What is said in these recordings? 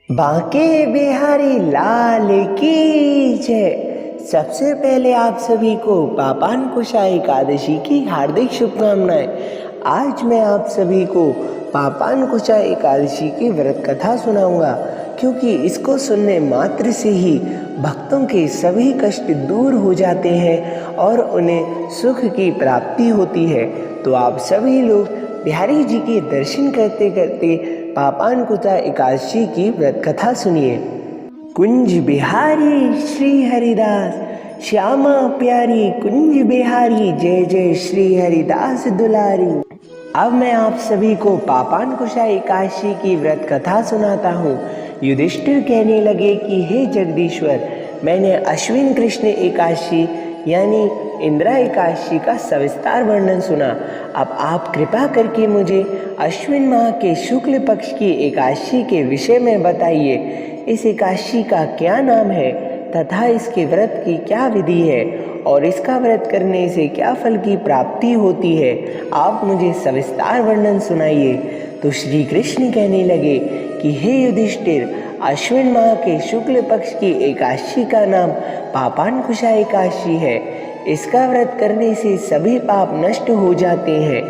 बांके बिहारी लाल की जय। सबसे पहले आप सभी को पापान कुशा एकादशी की हार्दिक शुभकामनाएं। आज मैं आप सभी को पापान कुशा एकादशी की व्रत कथा सुनाऊंगा, क्योंकि इसको सुनने मात्र से ही भक्तों के सभी कष्ट दूर हो जाते हैं और उन्हें सुख की प्राप्ति होती है। तो आप सभी लोग बिहारी जी के दर्शन करते करते पापान कुशा एकादशी की व्रत कथा सुनिए। कुंज बिहारी श्री हरिदास, श्यामा प्यारी कुंज बिहारी, जय जय श्री हरिदास दुलारी। अब मैं आप सभी को पापान कुशा एकादशी की व्रत कथा सुनाता हूँ। युधिष्ठिर कहने लगे कि हे जगदीश्वर, मैंने अश्विन कृष्ण एकादशी यानी इंदिरा एकादशी का सविस्तार वर्णन सुना। अब आप कृपा करके मुझे अश्विन माह के शुक्ल पक्ष की एकादशी के विषय में बताइए। इस एकादशी का क्या नाम है तथा इसके व्रत की क्या विधि है और इसका व्रत करने से क्या फल की प्राप्ति होती है, आप मुझे सविस्तार वर्णन सुनाइए। तो श्री कृष्ण कहने लगे कि हे युधिष्ठिर, अश्विन माह के शुक्ल पक्ष की एकादशी का नाम पापान कुशा एकादशी है। इसका व्रत करने से सभी पाप नष्ट हो जाते हैं।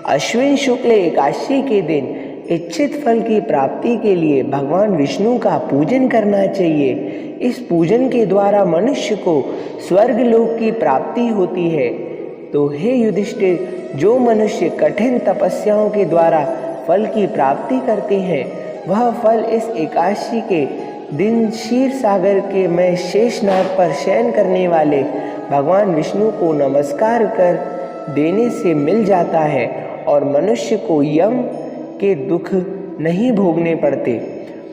अश्विन शुक्ल एकादशी के दिन इच्छित फल की प्राप्ति के लिए भगवान विष्णु का पूजन करना चाहिए। इस पूजन के द्वारा मनुष्य को स्वर्ग लोक की प्राप्ति होती है। तो हे युधिष्ठिर, जो मनुष्य कठिन तपस्याओं के द्वारा फल की प्राप्ति करते हैं, वह फल इस एकादशी के दिन क्षीर सागर के में शेषनाग पर शयन करने वाले भगवान विष्णु को नमस्कार कर देने से मिल जाता है और मनुष्य को यम के दुख नहीं भोगने पड़ते।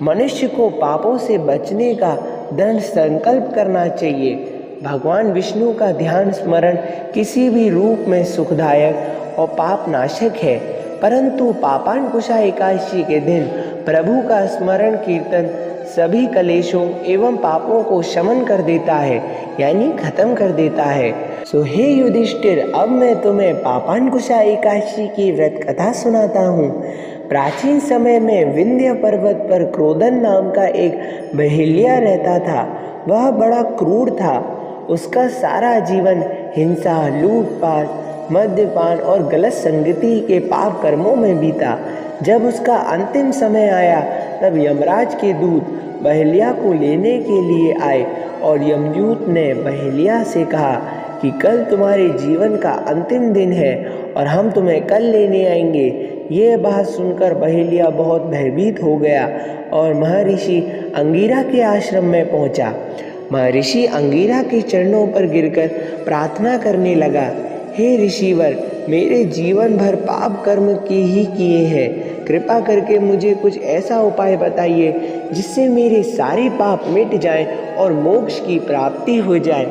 मनुष्य को पापों से बचने का दृढ़ संकल्प करना चाहिए। भगवान विष्णु का ध्यान स्मरण किसी भी रूप में सुखदायक और पाप नाशक है, परंतु पापान कुशा एकादशी के दिन प्रभु का स्मरण कीर्तन सभी कलेशों एवं पापों को शमन कर देता है, यानी खत्म कर देता है। सो हे युधिष्ठिर, अब मैं तुम्हें पापान कुशा एकादशी की व्रत कथा सुनाता हूँ। प्राचीन समय में विंध्य पर्वत पर क्रोधन नाम का एक बहेलिया रहता था। वह बड़ा क्रूर था। उसका सारा जीवन हिंसा, लूटपाट, मद्यपान और गलत संगति के पाप कर्मों में बीता। जब उसका अंतिम समय आया, तब यमराज के दूत बहेलिया को लेने के लिए आए और यमदूत ने बहेलिया से कहा कि कल तुम्हारे जीवन का अंतिम दिन है और हम तुम्हें कल लेने आएंगे। यह बात सुनकर बहेलिया बहुत भयभीत हो गया और महर्षि अंगिरा के आश्रम में पहुंचा। महर्षि अंगिरा के चरणों पर गिरकर प्रार्थना करने लगा, हे ऋषिवर, मेरे जीवन भर पाप कर्म किए हैं। कृपा करके मुझे कुछ ऐसा उपाय बताइए जिससे मेरे सारे पाप मिट जाएं और मोक्ष की प्राप्ति हो जाए।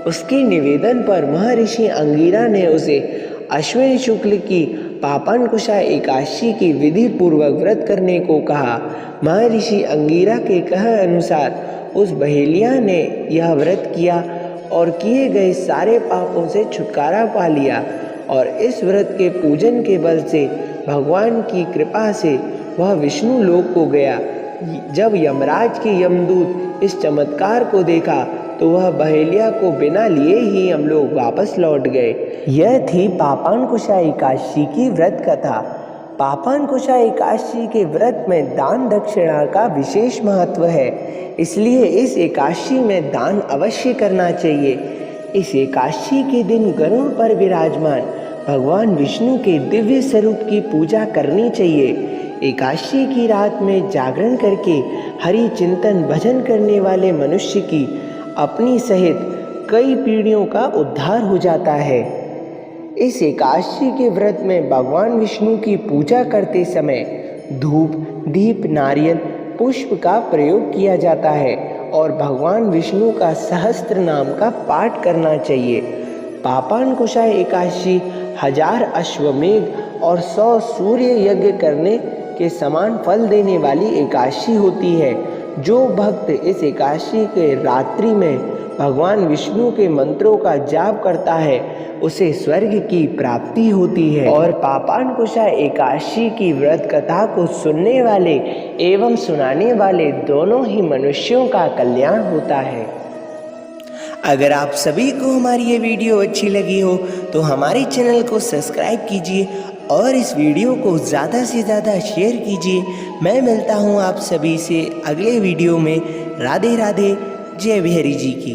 उसके निवेदन पर महर्षि अंगिरा ने उसे अश्विन शुक्ल की पापान कुशा एकादशी की विधि पूर्वक व्रत करने को कहा। महर्षि अंगिरा के कहे अनुसार उस बहेलिया ने यह व्रत किया और किए गए सारे पापों से छुटकारा पा लिया और इस व्रत के पूजन के बल से भगवान की कृपा से वह विष्णु लोक को गया। जब यमराज के यमदूत इस चमत्कार को देखा तो वह बहेलिया को बिना लिए ही हम लोग वापस लौट गए। यह थी पापान कुशा एकादशी की व्रत कथा। पापान कुशा एकादशी के व्रत में दान दक्षिणा का विशेष महत्व है, इसलिए इस एकादशी में दान अवश्य करना चाहिए। इस एकादशी के दिन गरुड़ पर विराजमान भगवान विष्णु के दिव्य स्वरूप की पूजा करनी चाहिए। एकादशी की रात में जागरण करके हरि चिंतन भजन करने वाले मनुष्य की अपनी सहित कई पीढ़ियों का उद्धार हो जाता है। इस एकादशी के व्रत में भगवान विष्णु की पूजा करते समय धूप, दीप, नारियल, पुष्प का प्रयोग किया जाता है और भगवान विष्णु का सहस्त्र नाम का पाठ करना चाहिए। पापान कुशा एकादशी 1000 अश्वमेघ और 100 सूर्य यज्ञ करने के समान फल देने वाली एकादशी होती है। जो भक्त इस एकादशी के रात्रि में भगवान विष्णु के मंत्रों का जाप करता है उसे स्वर्ग की प्राप्ति होती है। और पापानकुशा एकादशी की व्रत कथा को सुनने वाले एवं सुनाने वाले दोनों ही मनुष्यों का कल्याण होता है। अगर आप सभी को हमारी ये वीडियो अच्छी लगी हो तो हमारे चैनल को सब्सक्राइब कीजिए और इस वीडियो को ज़्यादा से ज़्यादा शेयर कीजिए। मैं मिलता हूँ आप सभी से अगले वीडियो में। राधे राधे। जय बिहारी जी की।